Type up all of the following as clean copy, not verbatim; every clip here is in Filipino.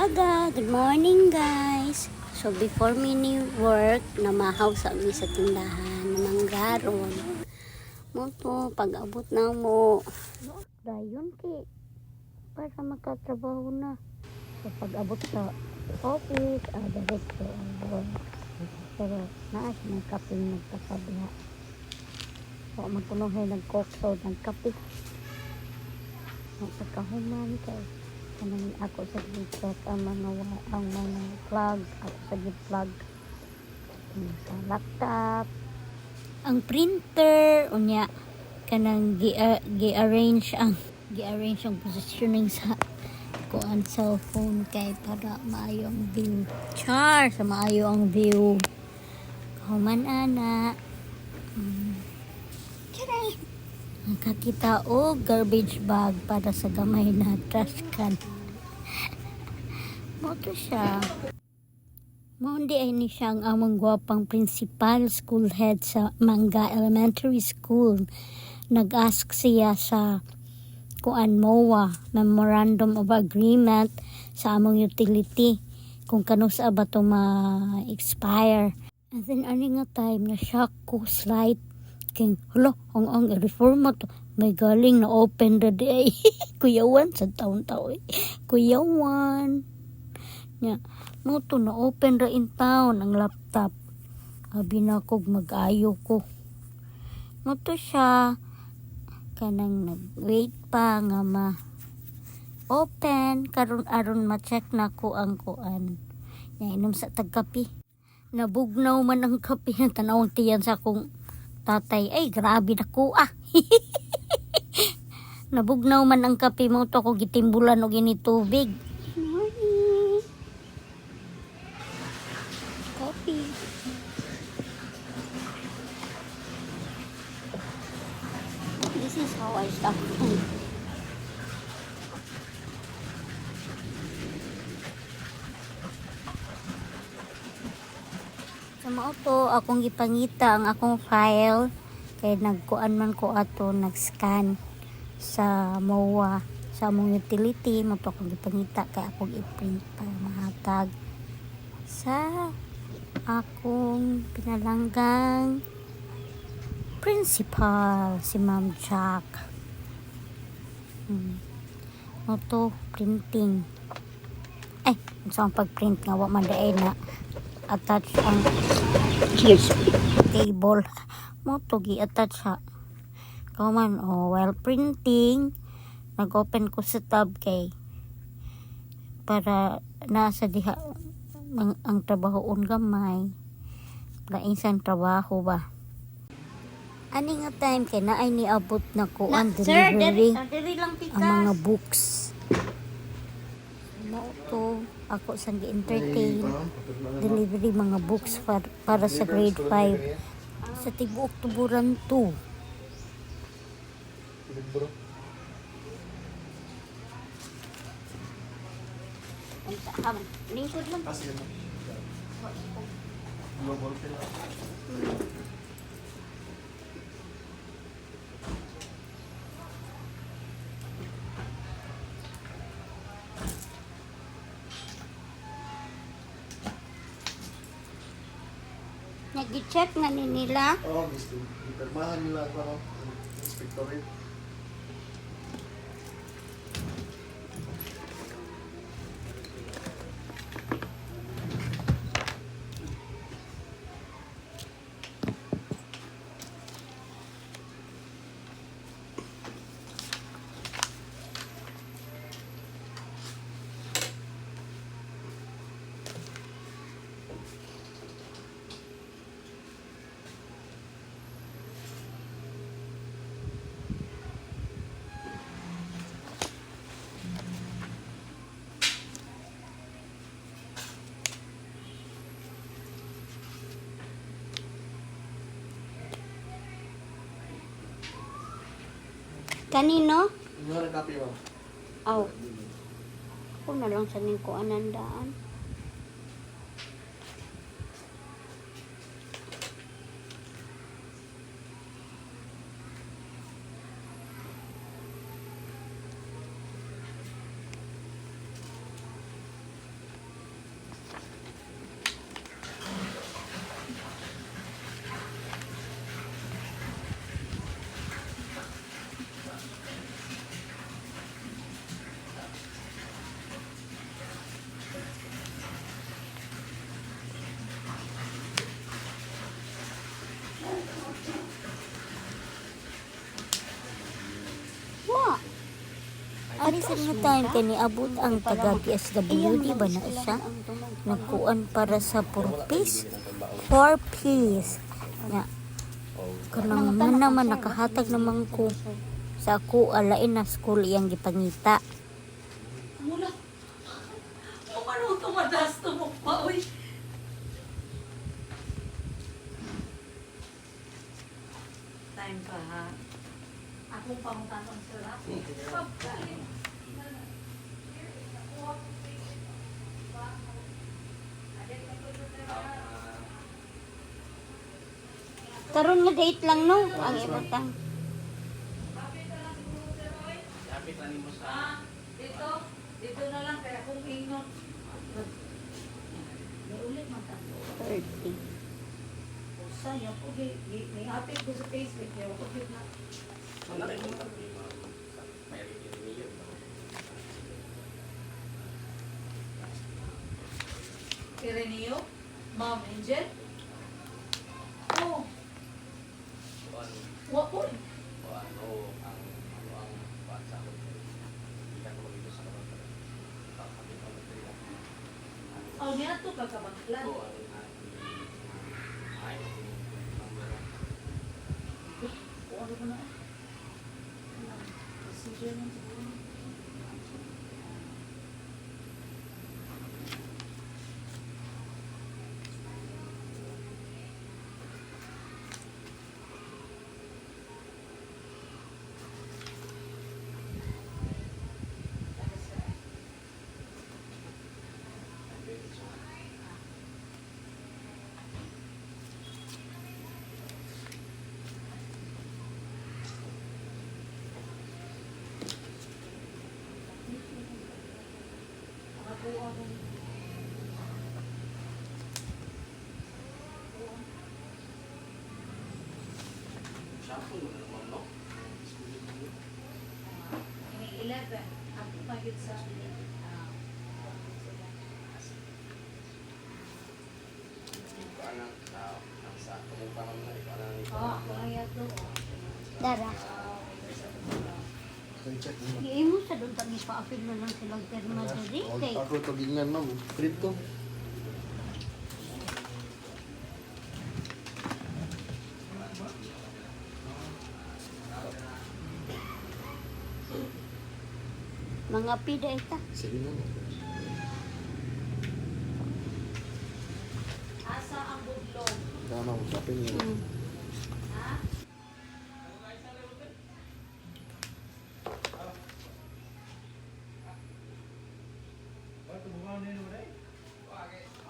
umaga, good morning guys. So before me ni work, namahaw sa mi sa tindahan, namanggaron. Mo to pag-abot na mo. Dayon kay para makatrabaho na. So pag-abot sa office, diretso work. Pero naas may kaping nagkapadiha. So magkunuhay nagkokso, nagkape. Magkakahuman kay kanang ako sa gitcheck ang mga plug ako sa git-plug sa laptop ang printer unya kanang gi-arrange ang positioning sa kuan cellphone kay para maayo ang view sa maayo ang view human ana nakakita o garbage bag para sa gamay na trash can. Moto siya. Mondi ay ni siyang among gwapang principal school head sa Mangga Elementary School. Nag-ask siya sa kuan MOA, Memorandum of Agreement sa among utility kung kano sa ba to ma-expire. And then ani nga time na shock ko slight king hala ang reforma to may galing na open the day kuyawan sa taon-taon kuyawan nya mo to na open ra in town ang laptop abi na kog mag-ayo ko mo to siya kanang nag-wait pa nga ma open karon aron ma-check na ko ang kuan nya inom sa tagkapi nabugnaw man ang kape ng tanawang tiyan sa akong tatay, ay grabe na ko nabugnaw man ang kape mo to ko gitimbulan og ini tubig. Morning. Coffee. This is how I stop food. Sa mao to akong gipangita ang akong file kay nagkuan man ko ato nag-scan sa MOA sa among utility mo to akong gipangita kay akong i-print para mahatag sa akong pinalanggang principal si Ma'am Jack. Mo to printing so ang pag-print nga wa man daay na attach ang table mo to gi-attach ha man while printing nag-open ko sa tab kay para nasa diha ang trabahoon gamay lain sang trabaho ba ani nga time kay naay niabot na ko ang delivery ang mga books mo to ako sang gi-entertain delivery mga books para sa grade 5 sa tibuok tuburan 2 lingkod lang nag-check na nila. Oo, gusto. Ipirmahan nila ako, inspectorate. Kanino? Ano rin kape mo? Aw. Ako na lang sa ning ko anandaan. At sa nga time kani abot ang taga PSWD ba na siya nagkuan para sa purpose 4 piece na kanang man naman nakahatag naman ko sa ako alain na school iyang gipangita. Mula. O ano tumadas to mo pa, uy. Time pa ha. Akong pangutanong sila. Pagkain. Karon nga date lang no ang ibutang. Dito na lang kaya kung ingon. May ulit man ta. 30. Sayang po, may update ko sa Facebook. Kaya ako na. Ireneo? Ma'am Angel? Oh. Wapon. Oh, niya to kagabangklan. Ano ba na? Procedure na siguro. May 11. Ako pa yun sa ako kaya to. Dara. Check mo. Giimo sa doon pag ipa-apil na lang silang perma diri kay Ako tugingan ma'am. Kripto. mga pida ita. Sige na. Asa ang budlong? Tama mo sa niya. Ha?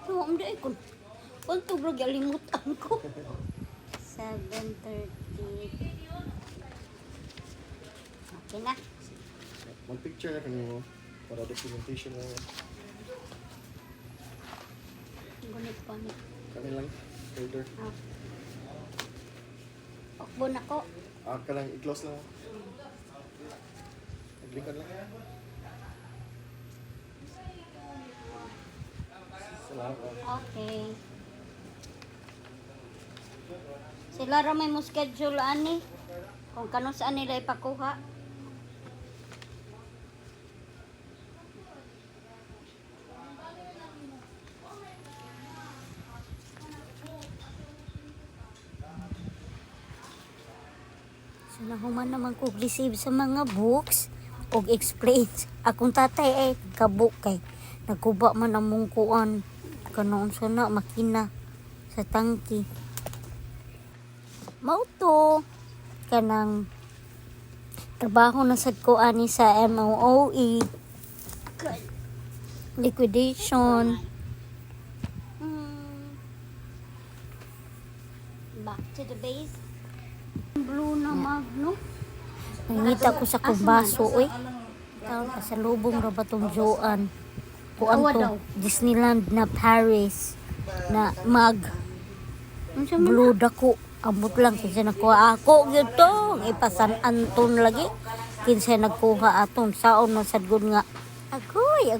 So, ang dai kun. Kun tubro galimutan ko. 7:30. Okay na. One picture na kanyo para documentation na Gunit pa ni. kami lang. Folder. Pakbo na ko. Ka lang i-close lang. Naglikan lang. Salamat. Okay. Sila ra may mo schedule ani kung kano saan nila ipakuha. So nahuman naman ko receive sa mga books og explain. Akong tatay ay kabuk kay nagkuba man ang mungkuan kanon sa na makina sa tangki. Mauto kanang trabaho na sad ko ani sa MOOE liquidation. Back to the base. Blue na magno. Nangita ko sa kubaso oy. Taon pa sa lubong ra batong Joan. Kuan to Disneyland na Paris na mag blue dako. Ambot lang kinsa nakuha ako gyud to ipasan Anton lagi kinsa nagkuha aton saon man sad gud nga agoy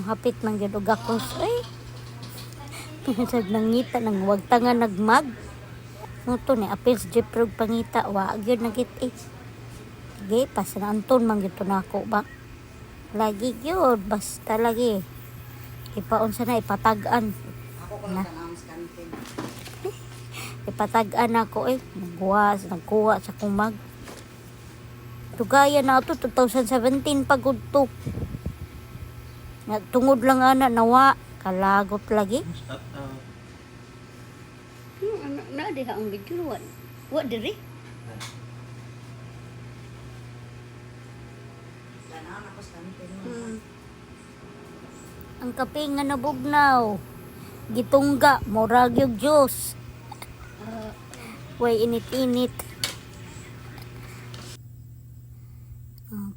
hapit man gyud og gakos ay sad nangita nang wag tanga nagmag mo to ni apils jeprog pangita wa gyud nagit eh gay pasan Anton man gyud to nako ba Lagi yun, basta lagi. Ipaunsa na, ipatagan. Ako ko lang ang scantin. Ipatagan ako nagkuha sa kumag. Tugaya na ito, 2017 pagod to. Tungod lang ana, nawa, kalagot lagi. Shout out. Na diha ang video, what diri? Ganahan ako scantin. Ang kape nga nabugnaw. Gitungga, murag yung juice. Way init-init.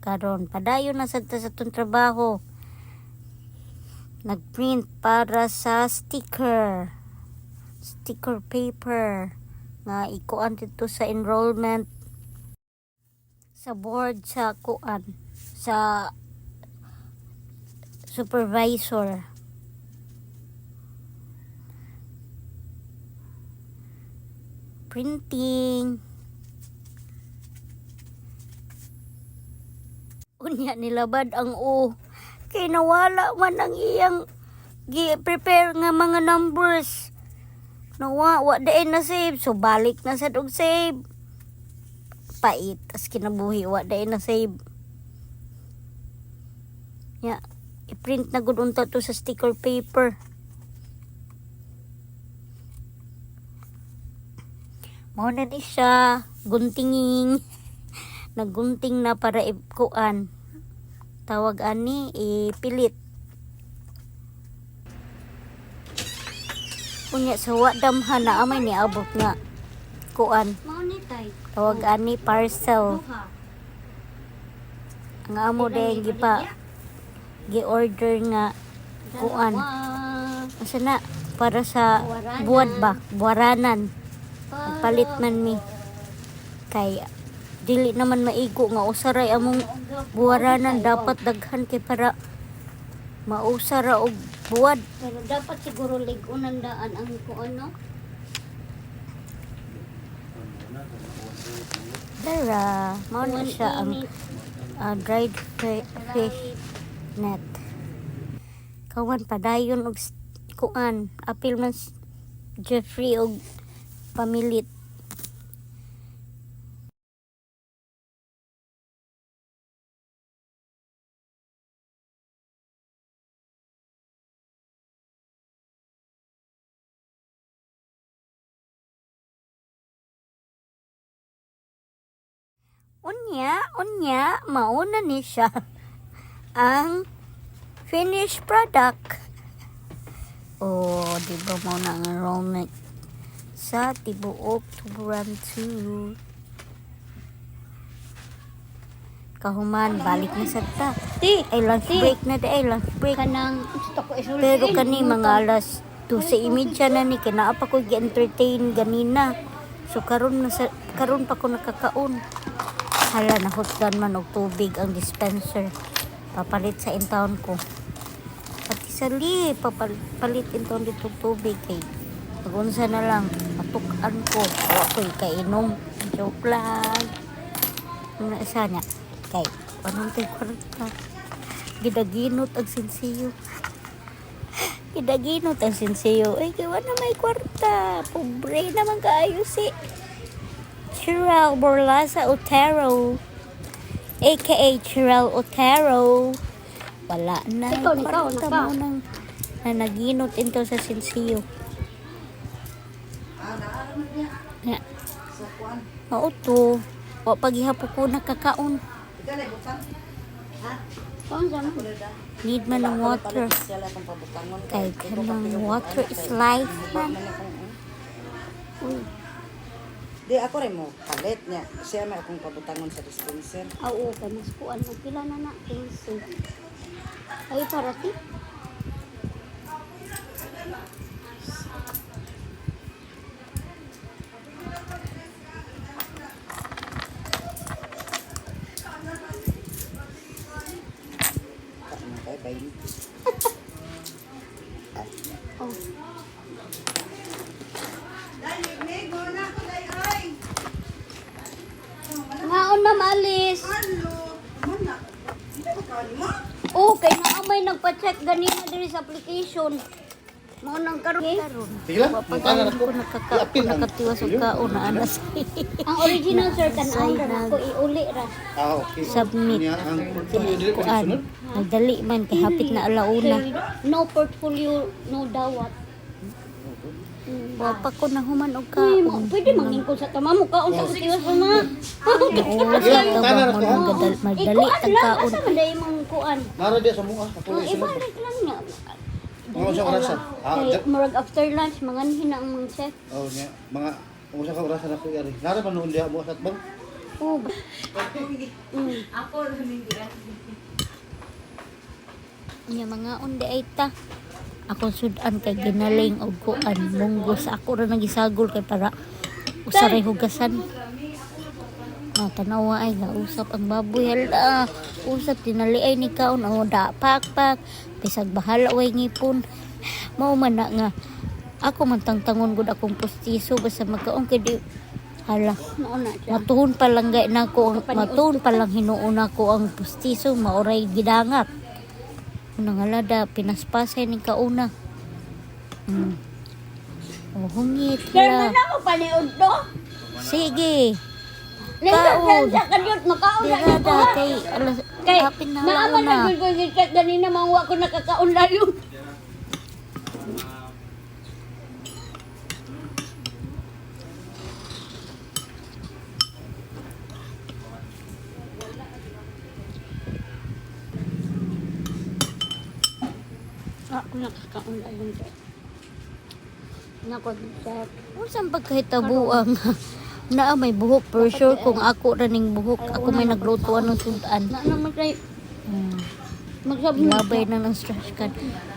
Karon, padayon na sa itong trabaho. Nagprint para sa sticker paper nga ikuan dito sa enrollment sa board sa kuan sa supervisor. Printing. Unya nilabad ang kay nawala man ang iyang gi-prepare nga mga numbers. Wa daay na save, so balik na sa dog save. Pait as kinabuhi, wa daay na save. Ya, i-print na gud unta to sa sticker paper. Mao na ni siya, guntinging. Nagunting na para ikuan. Tawag ani ipilit. Unya sa wadamhan na amay ni abot nga kuan. Tawag ani parcel. Ang amo din gi-order nga kuan. Asa na para sa buwad ba, buwaranan. Palit man mi. Kay dili naman maigo nga usaray among buwaranan, dapat daghan kay para mausara og buwad. Pero dapat siguro ligunan daan ang kuano. Dara, mao na siya ang dried fish net. Kawan padayon og kuan, apil man Jeffrey og pamilit. Unya, mauna ni siya ang finished product. Di ba mo na ang enrollment sa tibuok tuburan 2. Kahuman, balik na sa ta. Ay, lunch break na day, lunch break. Kanang gusto ko isulti. Pero kani mga alas 12:30 na ni, kinaapa ko gi-entertain ganina. So karon pa ko nakakaon. Hala, nahutdan man og tubig ang dispenser. Papalit sa intawon ko. Pati sa papalit intawon dito tubig kay pagunsa na lang, matukan ko. Awa ko'y kainom. Joke lang. Ano isa niya? Kay, anong tayo kwarta? Gidaginot ang sinsiyo. Gidaginot ang sinsiyo. Ay, gawa na may kwarta. Pobre naman kaayo si Cheryl Borlaza Otero, aka Cheryl Otero. Wala na. Ikaw. Mo nang naginot into sa sinsiyo. Naaraman niya. Ya. Sa kuan. Mauto. O paghihapo ko nakakaon. Ikaw na butang. Ha? Kuan sa mo. Need man ng water. Sila kung pabutangon Kay kanang water is life man. Di ako rin mo palit niya. Siya may akong pabutangon sa dispenser. Oo, kay mas kuan mo pila na 15. Ay para ti. Kay bayin. Oh. Ngaon na maalis. Ano? Man na. Hindi ko kani mo. may nagpa-check ganina diri sa application. Mao nang karon. Sige lang. Pag ko nakatiwas og kaon na anas. Ang original sir tan-aw ra ko iuli ra. Okay. Submit. Niya ang portfolio dili ko Kuan. sunod. Nagdali man kay hapit na alauna. No portfolio, no dawat. Wa pa ko nahuman og Uy, kaon. pwede mangin ko sa tama mo kaon sa tiwas mo ma. Oras Yeah, ka tanan ba ako, mo ha? nang madali Ikuan tag lang, kaon. asa man dahil mong kuan. Nara dia sa mga ako sunod. Ibalik lang niya. Mga usang orasan. Kay murag after lunch, manganhin na ang mga chef. Oh, niya mga usa ka orasan ako yari. Nara man noon diha mo sa bang. Oh. Ako rin hindi. Nya mga undi ay ta. Ako sudan kay ginaling og kuan munggos ako ra nagisagol kay para usaray hugasan. Tanawa ay gausap ang baboy hala. Usap tinaliay ni kaon o da pakpak bisag bahala way ngipon. Mao man na nga ako man tangtangon gud akong pustiso basta magkaon kay di hala. Nauna siya. Matuhon pa lang gay nako ang matuhon pa lang hinuon ako ang pustiso maoray gidangat. Nangalada pinaspasay ni kauna. Oh hungit Sir, hala. na mo paniod to? Sige. Kaon. Sa kadyot, makaon na Dirada ito. kay alas Kay, hapit na naaman alauna. na ko si-check ganina, mangwa ko nakakaon layo. Ako nakakaon layo. Nako, check. Unsan pagkahitabuang na may buhok for sure kung ako ra ning buhok ako may nagluto anong sudan. Na naman kay, magsabi mo Labay na ng stress kan.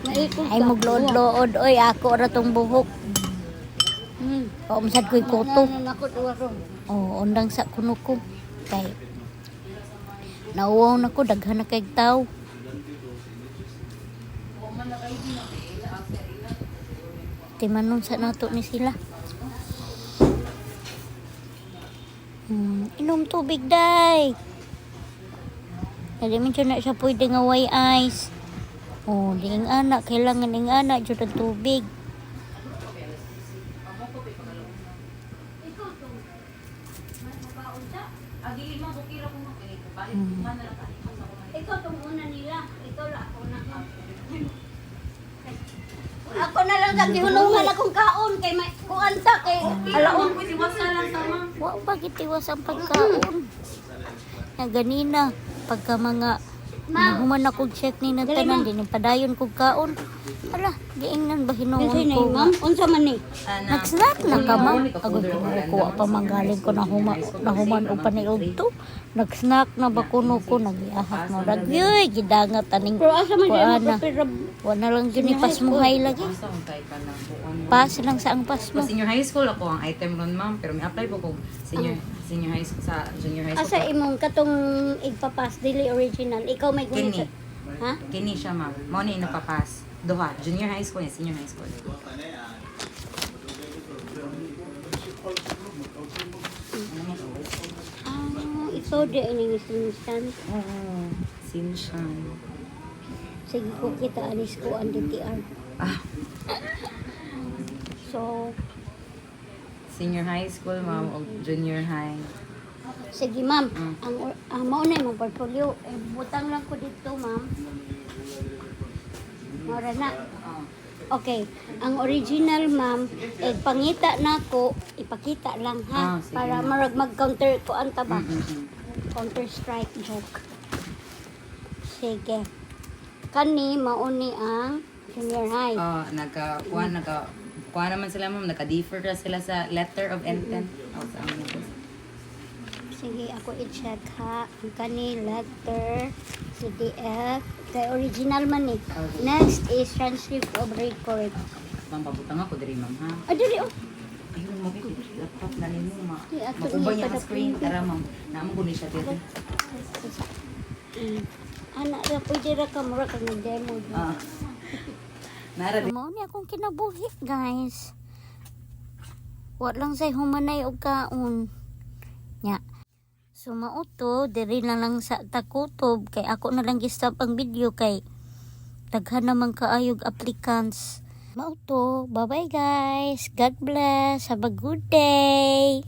maikot Ay maglood-lood oy ako ra tong buhok. Kaumsad ko'y koto. Nako, tuwaro. Oh, undang sa kuno ko. Kay nauwaw na ko daghan na kay tao. Timanon sa nato ni sila. Inom tubig day. Dali man na siya pwede nga way ice. Oh, diing anak kailangan ning anak jud ang tubig. Ikaw itong una nila. Ikaw lang ako na. Ako na lang sa gihulungan akong kaon kay may kuan ta kay alaon. Ako si wasa lang sama. Wa pa gitiwas ang pagkaon. Na ganina pagka mga nahuman akong check ni nagtanan din padayon kog kaon. Ala, giingnan ba hinuon Kasi na ko? ma'am, unsa man ni? Nag-snack na ka ma'am. Ako kuha pa manggaling ko nahuman o paniog to. Nag-snack na ba kuno ko nagiahak na ragyoy gidangat aning Pero asa man di kuana. mo prepare. Wala lang yun ipasmuhay lagi. Pas lang sa ang pas mo. Sa senior high school ako ang item ron ma'am pero may apply po ko senior high school sa junior high Asa school. imong katong igpapas dili original. Ikaw may Kini. gunit. Ha? Kini siya ma'am. Mo ni napapas. Duha, junior high school and senior high school. Ikaw di ining instance. Oo. Sinshan. Sige ko kita alis ko ang DTR. Ah, So, senior high school ma'am o junior high. sige ma'am, ang mao na imong portfolio. Butang lang ko dito ma'am. Mora na. Oh. Okay, ang original ma'am, pangita na ko, ipakita lang ha, Sige. para marag mag-counter ko ang taba. Mm-mm. Counter strike joke. Sige. Kani mauni ang junior high. Kuha naman sila ma'am, naka-defer na sila sa letter of intent. Oh, sa amin na Sige, ako i-check ha. Ang kani letter CDF. Kay original man eh. Okay. Next is transcript of record. Ma'am, pabutang ako diri ma'am ha. Ah, dili oh. Ayun mo kay laptop na nimo ma. Di, ato Makubay ni niya kada ka screen print. tara ma'am. Naamo guni siya dito. Anak ra, pwede ra ka, mura kang nag-demo. Ah. Nara di. Mao ni akong kinabuhi, guys. Wa lang say humanay og kaon. Nya. Sumauto diri na lang sa takutob kay ako na lang gi-stop ang video kay Daghan naman kaayog applicants. Mao to. Bye-bye guys. God bless. Have a good day.